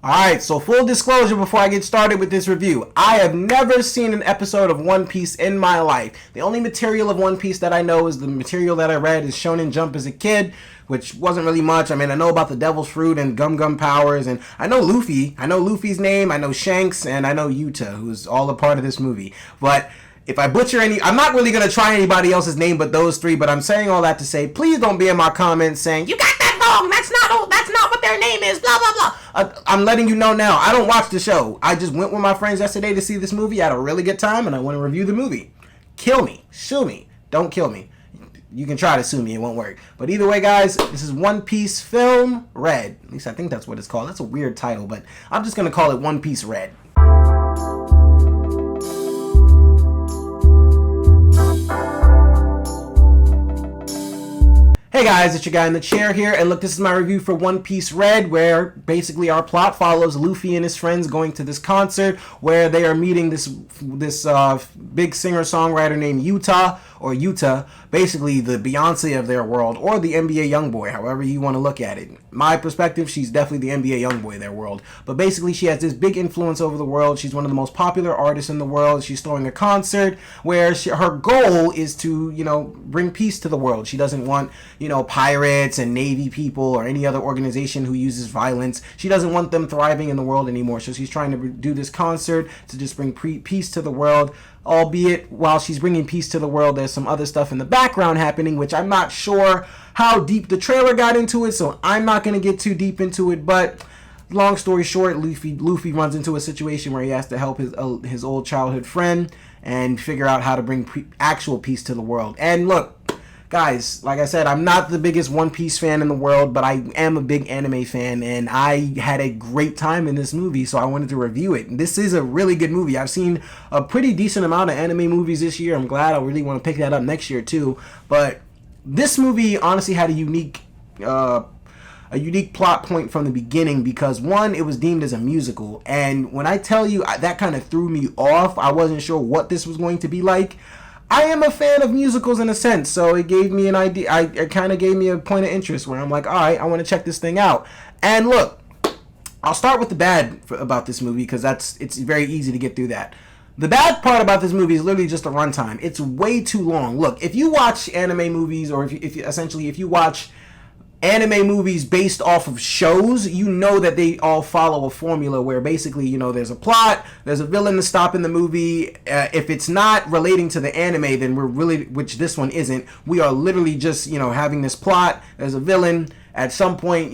Alright, so full disclosure before I get started with this review. I have never seen an episode of One Piece in my life. The only material of One Piece that I know is the material that I read is Shonen Jump as a kid, which wasn't really much. I mean, I know about the Devil's Fruit and Gum Gum powers, and I know Luffy. I know Luffy's name, I know Shanks, and I know Yuta, who's all a part of this movie. But if I butcher any, I'm not really going to try anybody else's name but those three, but I'm saying all that to say, please don't be in my comments saying, you got that wrong, that's not what their name is, blah, blah, blah. I'm letting you know now, I don't watch the show. I just went with my friends yesterday to see this movie. I had a really good time, and I want to review the movie. Kill me. Sue me. Don't kill me. You can try to sue me, it won't work. But either way, guys, this is One Piece Film Red. At least I think that's what it's called. That's a weird title, but I'm just going to call it One Piece Red. Hey guys, it's your guy in the chair here, and look, this is my review for One Piece Red, where basically our plot follows Luffy and his friends going to this concert where they are meeting this big singer-songwriter named Yuta, basically the Beyonce of their world, or the NBA Youngboy, however you want to look at it. My perspective, she's definitely the NBA Youngboy of their world, but basically she has this big influence over the world. She's one of the most popular artists in the world. She's throwing a concert where her goal is to, bring peace to the world. She doesn't want, pirates and Navy people or any other organization who uses violence. She doesn't want them thriving in the world anymore. So she's trying to do this concert to just bring peace to the world. Albeit, while she's bringing peace to the world, there's some other stuff in the background happening, which I'm not sure how deep the trailer got into it, so I'm not going to get too deep into it. But long story short, Luffy runs into a situation where he has to help his old childhood friend and figure out how to bring actual peace to the world. And look, guys, like I said, I'm not the biggest One Piece fan in the world, but I am a big anime fan, and I had a great time in this movie, so I wanted to review it. And this is a really good movie. I've seen a pretty decent amount of anime movies this year. I'm glad. I really want to pick that up next year too. But this movie honestly had a unique plot point from the beginning because, one, it was deemed as a musical, and when I tell you that kind of threw me off, I wasn't sure what this was going to be like. I am a fan of musicals in a sense, so it gave me an idea. It kind of gave me a point of interest where I'm like, all right, I want to check this thing out. And look, I'll start with the bad about this movie because it's very easy to get through that. The bad part about this movie is literally just the runtime. It's way too long. Look, if you watch anime movies, or if you watch anime movies based off of shows, you know that they all follow a formula where basically, there's a plot, there's a villain to stop in the movie. If it's not relating to the anime, then which this one isn't, we are literally just, having this plot, there's a villain, at some point,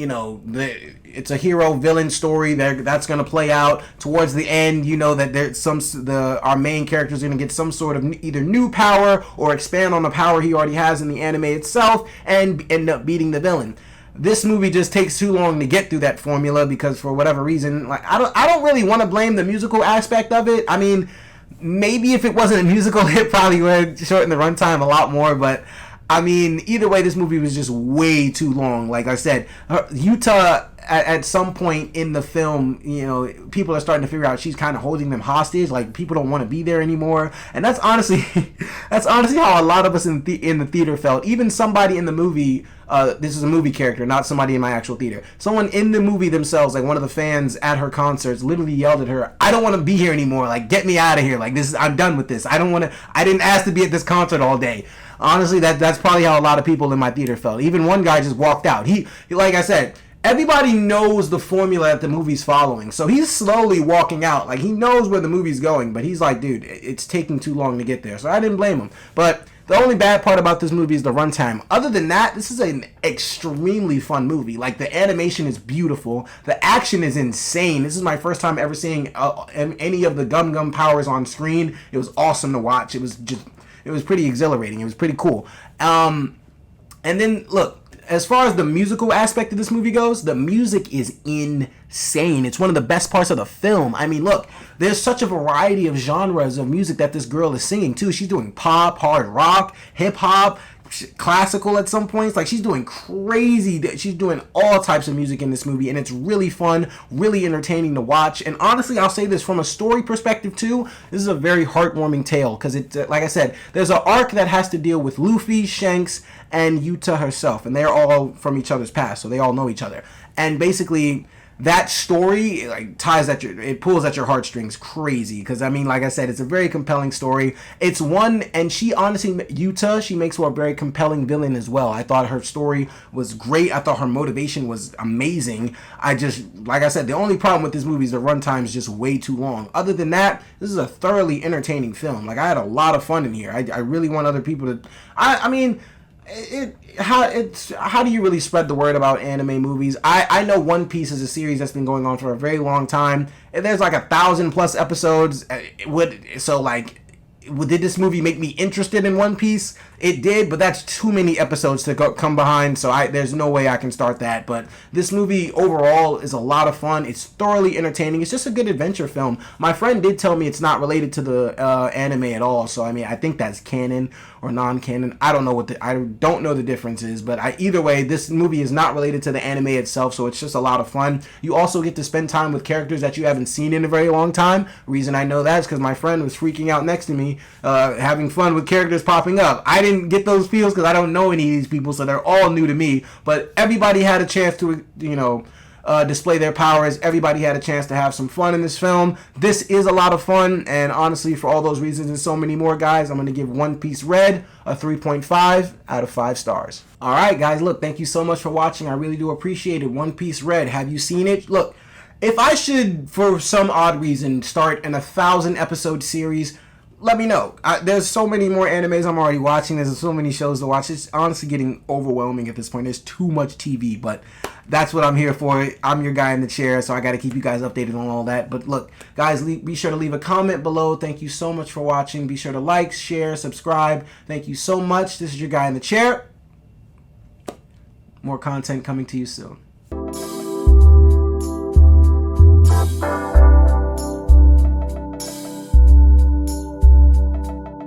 it's a hero-villain story that's going to play out. Towards the end, that our main character is going to get some sort of either new power or expand on the power he already has in the anime itself and end up beating the villain. This movie just takes too long to get through that formula because for whatever reason, I don't really want to blame the musical aspect of it. I mean, maybe if it wasn't a musical, it probably would shorten the runtime a lot more, but I mean, either way, this movie was just way too long. Like I said, Yuta, at some point in the film, people are starting to figure out she's kind of holding them hostage. Like, people don't want to be there anymore. And that's honestly how a lot of us in the theater felt. Even somebody in the movie, this is a movie character, not somebody in my actual theater. Someone in the movie themselves, like one of the fans at her concerts, literally yelled at her, "I don't want to be here anymore. Like, get me out of here. Like, I'm done with this. I didn't ask to be at this concert all day." Honestly, that's probably how a lot of people in my theater felt. Even one guy just walked out. He like I said, everybody knows the formula that the movie's following. So he's slowly walking out. Like, he knows where the movie's going, but he's like, dude, it's taking too long to get there. So I didn't blame him. But the only bad part about this movie is the runtime. Other than that, this is an extremely fun movie. Like, the animation is beautiful. The action is insane. This is my first time ever seeing any of the Gum Gum powers on screen. It was awesome to watch. It was pretty exhilarating. It was pretty cool. And then, look, as far as the musical aspect of this movie goes, the music is insane. It's one of the best parts of the film. I mean, look, there's such a variety of genres of music that this girl is singing, too. She's doing pop, hard rock, hip-hop, classical at some points. Like, she's doing crazy. She's doing all types of music in this movie, and it's really fun, really entertaining to watch. And honestly, I'll say this from a story perspective too, this is a very heartwarming tale because it, like I said, there's an arc that has to deal with Luffy, Shanks, and Yuta herself, and they're all from each other's past, so they all know each other. And basically, that story like it pulls at your heartstrings crazy, because I mean, like I said, it's a very compelling story. It's one, and she honestly, Yuta, she makes for a very compelling villain as well. I thought her story was great. I thought her motivation was amazing. I just, like I said, the only problem with this movie is the runtime is just way too long. Other than that, this is a thoroughly entertaining film. Like, I had a lot of fun in here. I really want other people to, I mean, how do you really spread the word about anime movies? I know One Piece is a series that's been going on for a very long time. There's like 1,000+ episodes. Did this movie make me interested in One Piece? It did, but that's too many episodes to come behind, so there's no way I can start that. But this movie overall is a lot of fun. It's thoroughly entertaining. It's just a good adventure film. My friend did tell me it's not related to the anime at all, so I mean, I think that's canon or non-canon. I don't know the differences, but either way, this movie is not related to the anime itself, so it's just a lot of fun. You also get to spend time with characters that you haven't seen in a very long time. Reason I know that is because my friend was freaking out next to me, having fun with characters popping up. I didn't get those feels because I don't know any of these people, so they're all new to me. But everybody had a chance to, display their powers. Everybody had a chance to have some fun in this film. This is a lot of fun, and honestly, for all those reasons and so many more, guys, I'm going to give One Piece Red a 3.5 out of 5 stars. All right, guys, look, thank you so much for watching. I really do appreciate it. One Piece Red, have you seen it? Look, if I should, for some odd reason, start an 1,000-episode series, let me know. There's so many more animes I'm already watching. There's so many shows to watch. It's honestly getting overwhelming at this point. There's too much TV, but that's what I'm here for. I'm your guy in the chair, so I got to keep you guys updated on all that. But look, guys, be sure to leave a comment below. Thank you so much for watching. Be sure to like, share, subscribe. Thank you so much. This is your guy in the chair. More content coming to you soon.